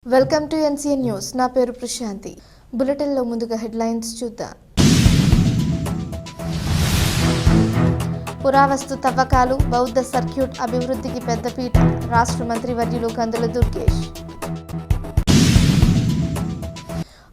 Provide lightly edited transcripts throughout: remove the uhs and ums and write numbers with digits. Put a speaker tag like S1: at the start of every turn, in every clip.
S1: Welcome to NCN news. నా పేరు ప్రశాంతి. బులెటిన్లో ముందుగా హెడ్లైన్స్ చూద్దాం. పురావస్తు తవ్వకాలు, బౌద్ధ సర్క్యూట్ అభివృద్ధికి పెద్దపీట. రాష్ట్ర మంత్రి వర్యులు కందుల దుర్గేష్.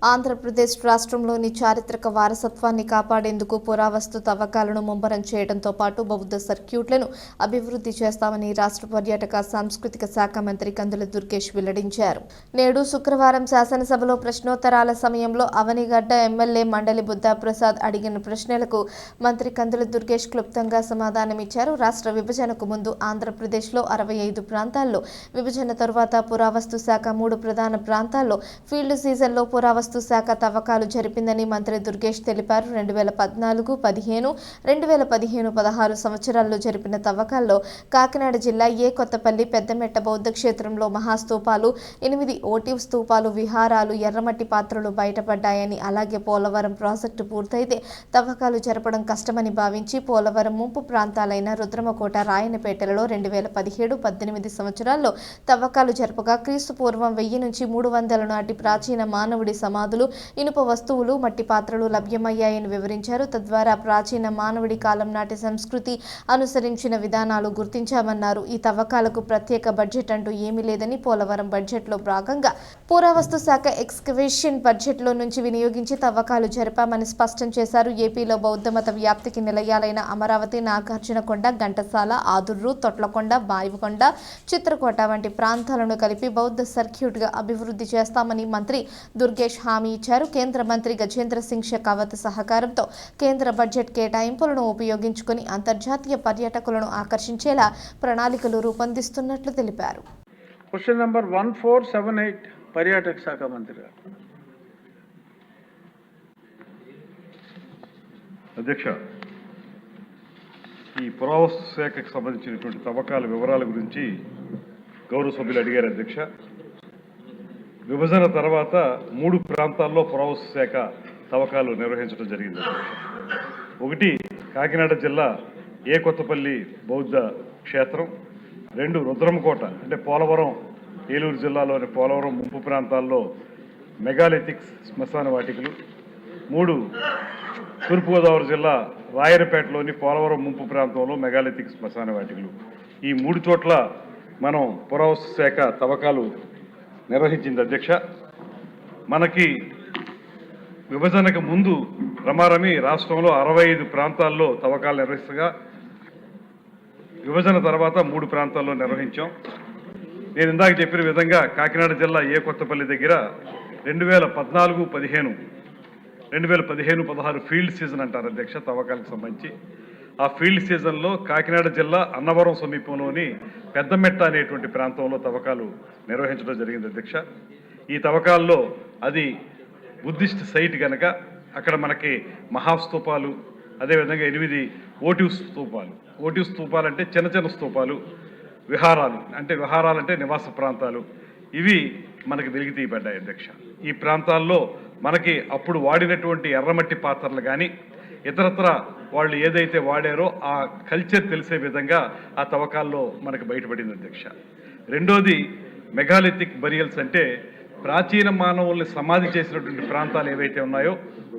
S1: ఆంధ్రప్రదేశ్ రాష్ట్రంలోని చారిత్రక వారసత్వాన్ని కాపాడేందుకు పురావస్తు తవ్వకాలను ముమ్మరం చేయడంతో పాటు బౌద్ధ సర్క్యూట్లను అభివృద్ధి చేస్తామని రాష్ట్ర పర్యాటక సాంస్కృతిక శాఖ మంత్రి కందుల దుర్గేష్ వెల్లడించారు. నేడు శుక్రవారం శాసనసభలో ప్రశ్నోత్తరాల సమయంలో అవనిగడ్డ ఎమ్మెల్యే మండలి బుద్ధాప్రసాద్ అడిగిన ప్రశ్నలకు మంత్రి కందుల దుర్గేష్ క్లుప్తంగా సమాధానమిచ్చారు. రాష్ట్ర విభజనకు ముందు ఆంధ్రప్రదేశ్లో 65 ప్రాంతాల్లో, విభజన తరువాత పురావస్తు శాఖ 3 ప్రధాన ప్రాంతాల్లో ఫీల్డ్ సీజన్లో పురావస్తు శాఖ తవ్వకాలు జరిపిందని మంత్రి దుర్గేష్ తెలిపారు. 2014-15, 2015-16 సంవత్సరాల్లో జరిపిన తవ్వకాల్లో కాకినాడ జిల్లా కొత్తపల్లి పెద్దమెట్ట బౌద్ధ క్షేత్రంలో మహాస్తూపాలు, 8 ఓటివ్ స్తూపాలు, విహారాలు, ఎర్రమట్టి పాత్రలు బయటపడ్డాయని, అలాగే పోలవరం ప్రాజెక్టు పూర్తయితే తవ్వకాలు జరపడం కష్టమని భావించి పోలవరం ముంపు ప్రాంతాలైన రుద్రమకోట, రాయనపేటలలో 2017-18 సంవత్సరాల్లో తవ్వకాలు జరపగా క్రీస్తు పూర్వం 1000 నుంచి 300 నాటి ప్రాచీన మానవుడి సమాధులు, ఇనుప వస్తువులు, మట్టి పాత్రలు లభ్యమయ్యాయని వివరించారు. తద్వారా ప్రాచీన మానవుడి కాలం నాటి సంస్కృతి అనుసరించిన విధానాలు గుర్తించామన్నారు. ఈ తవ్వకాలకు ప్రత్యేక బడ్జెట్ అంటూ ఏమీ లేదని, పోలవరం బడ్జెట్లో భాగంగా పురావస్తు శాఖ ఎక్స్కవేషన్ బడ్జెట్లో నుంచి వినియోగించి తవ్వకాలు జరిపామని స్పష్టం చేశారు. ఏపీలో బౌద్ధమత వ్యాప్తికి నిలయాలైన అమరావతి, నాగార్జునకొండ, ఘంటసాల, ఆదుర్రు, తొట్లకొండ, బాయికొండ, చిత్రకోట వంటి ప్రాంతాలను కలిపి బౌద్ధ సర్క్యూట్గా అభివృద్ధి చేస్తామని మంత్రి దుర్గేష్ హామీ ఇచ్చారు. కేంద్ర మంత్రి గజేంద్ర సింగ్ షెకావత్ సహకారంతో కేంద్ర బడ్జెట్ కేటాయింపులను ఉపయోగించుకుని అంతర్జాతీయ పర్యాటకులను ఆకర్షించేలా ప్రణాళికలు రూపొందిస్తున్నట్లు తెలిపారు.
S2: క్వశ్చన్ నంబర్ 1478 పర్యాటక శాఖ మంత్రి గారు.
S3: అధ్యక్ష, ఈ పురావస్తు శాఖకు సంబంధించినటువంటి తవ్వకాల వివరాల గురించి గౌరవ సభ్యులు అడిగారు. అధ్యక్ష, విభజన తర్వాత 3 ప్రాంతాల్లో పురావస్తు శాఖ తవ్వకాలు నిర్వహించడం జరిగింది. ఒకటి కాకినాడ జిల్లా కొత్తపల్లి బౌద్ధ క్షేత్రం, 2 రుద్రమకోట అంటే పోలవరం, ఏలూరు జిల్లాలోని పోలవరం ముంపు ప్రాంతాల్లో మెగాలిథిక్స్ శ్మశాన వాటికలు, 3 తూర్పుగోదావరి జిల్లా రాయనపేటలోని పోలవరం ముంపు ప్రాంతంలో మెగాలిథిక్ శ్మశాన వాటికలు. ఈ 3 చోట్ల మనం పురావస్తు శాఖ తవ్వకాలు నిర్వహించింది. అధ్యక్ష, మనకి విభజనకు ముందు రమారమి రాష్ట్రంలో 65 ప్రాంతాల్లో తవ్వకాలు నిర్వహిస్తగా, విభజన తర్వాత 3 ప్రాంతాల్లో నిర్వహించాం. నేను ఇందాక చెప్పిన విధంగా కాకినాడ జిల్లా కొత్తపల్లి దగ్గర 2015-16 ఫీల్డ్ సీజన్ అంటారు అధ్యక్ష తవ్వకాలకు సంబంధించి. ఆ ఫీల్డ్ సీజన్లో కాకినాడ జిల్లా అన్నవరం సమీపంలోని పెద్దమెట్ట అనేటువంటి ప్రాంతంలో తవ్వకాలు నిర్వహించడం జరిగింది. అధ్యక్ష, ఈ తవ్వకాల్లో అది బుద్ధిస్ట్ సైట్ కనుక అక్కడ మనకి మహాస్తూపాలు, అదేవిధంగా 8 ఓటివ్ స్తూపాలు. ఓటివ్ స్తూపాలు అంటే చిన్న చిన్న స్తూపాలు, విహారాలు అంటే నివాస ప్రాంతాలు, ఇవి మనకి వెలికి తీయబడ్డాయి. అధ్యక్ష, ఈ ప్రాంతాల్లో మనకి అప్పుడు వాడినటువంటి ఎర్రమట్టి పాత్రలు కానీ ఇతరత్ర వాళ్ళు ఏదైతే వాడారో ఆ కల్చర్ తెలిసే విధంగా ఆ తవ్వకాల్లో మనకు బయటపడింది. అధ్యక్ష, రెండోది మెగాలిథిక్ బరియల్స్ అంటే ప్రాచీన మానవుల్ని సమాధి చేసినటువంటి ప్రాంతాలు ఏవైతే ఉన్నాయో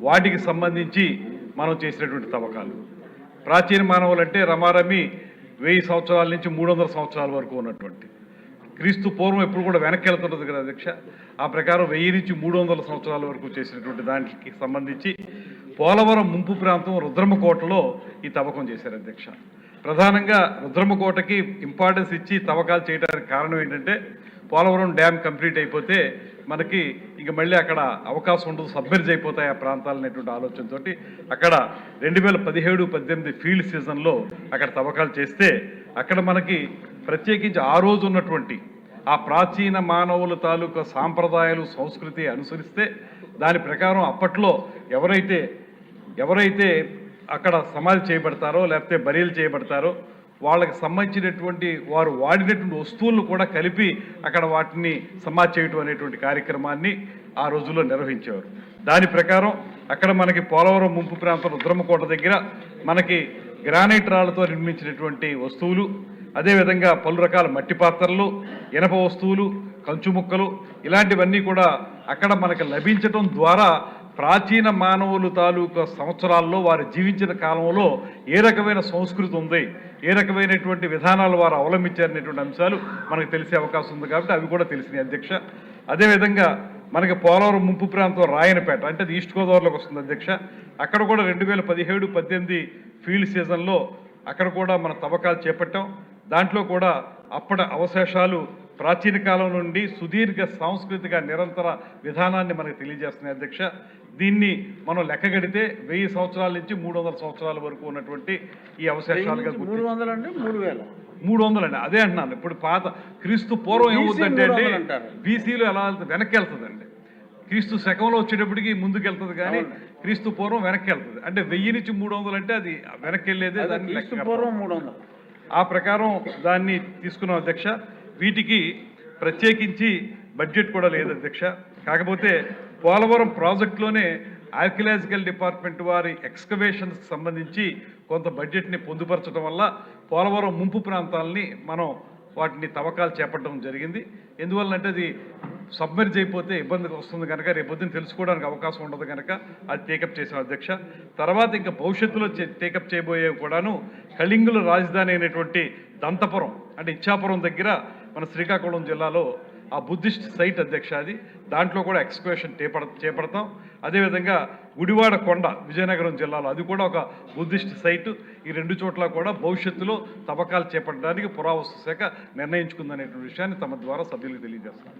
S3: వాటికి సంబంధించి మనం చేసినటువంటి తవ్వకాలు. ప్రాచీన మానవులు అంటే రమారమి 1000 సంవత్సరాల నుంచి 300 సంవత్సరాల వరకు ఉన్నటువంటి, క్రీస్తు పూర్వం ఎప్పుడు కూడా వెనక్కి వెళ్తుంటుంది కదా అధ్యక్ష, ఆ ప్రకారం 1000 నుంచి 300 సంవత్సరాల వరకు చేసినటువంటి దానికి సంబంధించి పోలవరం ముంపు ప్రాంతం రుద్రమకోటలో ఈ తవ్వకం చేశారు. అధ్యక్ష, ప్రధానంగా రుద్రమకోటకి ఇంపార్టెన్స్ ఇచ్చి తవ్వకాలు చేయడానికి కారణం ఏంటంటే పోలవరం డ్యామ్ కంప్లీట్ అయిపోతే మనకి ఇంక మళ్ళీ అక్కడ అవకాశం ఉండదు, సబ్మెర్జ్ అయిపోతాయి ఆ ప్రాంతాలు అనేటువంటి ఆలోచనతో అక్కడ 2017-18 ఫీల్డ్ సీజన్లో అక్కడ తవ్వకాలు చేస్తే అక్కడ మనకి ప్రత్యేకించి ఆ రోజు ఉన్నటువంటి ఆ ప్రాచీన మానవుల తాలూకా సాంప్రదాయాలు, సంస్కృతి అనుసరిస్తే దాని ప్రకారం అప్పట్లో ఎవరైతే అక్కడ సమాధి చేయబడతారో లేకపోతే బరియలు చేయబడతారో వాళ్ళకి సంబంధించినటువంటి వారు వాడినటువంటి వస్తువులను కూడా కలిపి అక్కడ వాటిని సమాధి చేయటం అనేటువంటి కార్యక్రమాన్ని ఆ రోజుల్లో నిర్వహించేవారు. దాని ప్రకారం అక్కడ మనకి పోలవరం ముంపు ప్రాంతం రుద్రమకోట దగ్గర మనకి గ్రానైట్ రాళ్లతో నిర్మించినటువంటి వస్తువులు, అదేవిధంగా పలు రకాల మట్టి పాత్రలు, ఇనప వస్తువులు, కంచు ముక్కలు ఇలాంటివన్నీ కూడా అక్కడ మనకు లభించటం ద్వారా ప్రాచీన మానవులు తాలూకా సంవత్సరాల్లో వారు జీవించిన కాలంలో ఏ రకమైన సంస్కృతి ఉంది, ఏ రకమైనటువంటి విధానాలు వారు అవలంబించారనేటువంటి అంశాలు మనకు తెలిసే అవకాశం ఉంది కాబట్టి అవి కూడా తెలిసినాయి అధ్యక్ష. అదేవిధంగా మనకి పోలవరం ముంపు ప్రాంతం రాయనపేట అంటే అది ఈస్ట్ గోదావరిలోకి వస్తుంది అధ్యక్ష. అక్కడ కూడా 2017-18 ఫీల్డ్ సీజన్లో అక్కడ కూడా మన తవ్వకాలు చేపట్టాం. దాంట్లో కూడా అప్పటి అవశేషాలు ప్రాచీన కాలం నుండి సుదీర్ఘ సాంస్కృతిక నిరంతర విధానాన్ని మనకు తెలియజేస్తున్నాయి అధ్యక్ష. దీన్ని మనం లెక్కగడితే 1000 సంవత్సరాల నుంచి 300 సంవత్సరాల వరకు ఉన్నటువంటి ఈ అవశేషాలుగా
S2: 300 అంటే 3000
S3: 300 అండి. అదే అంటున్నాను. ఇప్పుడు పాత క్రీస్తు పూర్వం ఏమవుతుందంటే అండి బీసీలో ఎలా వెళ్తుంది, వెనక్కి వెళ్తుందండి. క్రీస్తు శకంలో వచ్చేటప్పటికి ముందుకు వెళ్తుంది కానీ క్రీస్తు పూర్వం వెనక్కి వెళ్తుంది. అంటే 1000 నుంచి 300 అంటే అది వెనక్కి వెళ్ళేదే, దాన్ని లెక్క
S2: పూర్వం 300.
S3: ఆ ప్రకారం దాన్ని తీసుకున్నాం అధ్యక్ష. వీటికి ప్రత్యేకించి బడ్జెట్ కూడా లేదు అధ్యక్ష. కాకపోతే పోలవరం ప్రాజెక్టులోనే ఆర్కియలాజికల్ డిపార్ట్మెంట్ వారి ఎక్స్కవేషన్స్కి సంబంధించి కొంత బడ్జెట్ని పొందుపరచడం వల్ల పోలవరం ముంపు ప్రాంతాలని మనం వాటిని తవ్వకాలు చేపట్టడం జరిగింది. ఎందువల్లంటే అది సబ్మెర్జ్ అయిపోతే ఇబ్బంది వస్తుంది కనుక రేపొద్దున తెలుసుకోవడానికి అవకాశం ఉండదు కనుక అది టేకప్ చేసాం అధ్యక్ష. తర్వాత ఇంకా భవిష్యత్తులో టేకప్ చేయబోయే కూడాను కళింగుల రాజధాని అయినటువంటి దంతపురం అంటే ఇచ్చాపురం దగ్గర మన శ్రీకాకుళం జిల్లాలో ఆ బుద్ధిస్ట్ సైట్ అధ్యక్ష. అది దాంట్లో కూడా ఎక్స్కవేషన్ చేపడతాం. అదేవిధంగా గుడివాడ కొండ విజయనగరం జిల్లాలో అది కూడా ఒక బుద్ధిస్ట్ సైటు. ఈ 2 చోట్ల కూడా భవిష్యత్తులో తవ్వకాలు చేపట్టడానికి పురావస్తు శాఖ నిర్ణయించుకుందనేటువంటి విషయాన్ని తమ ద్వారా సభ్యులకు తెలియజేస్తాం.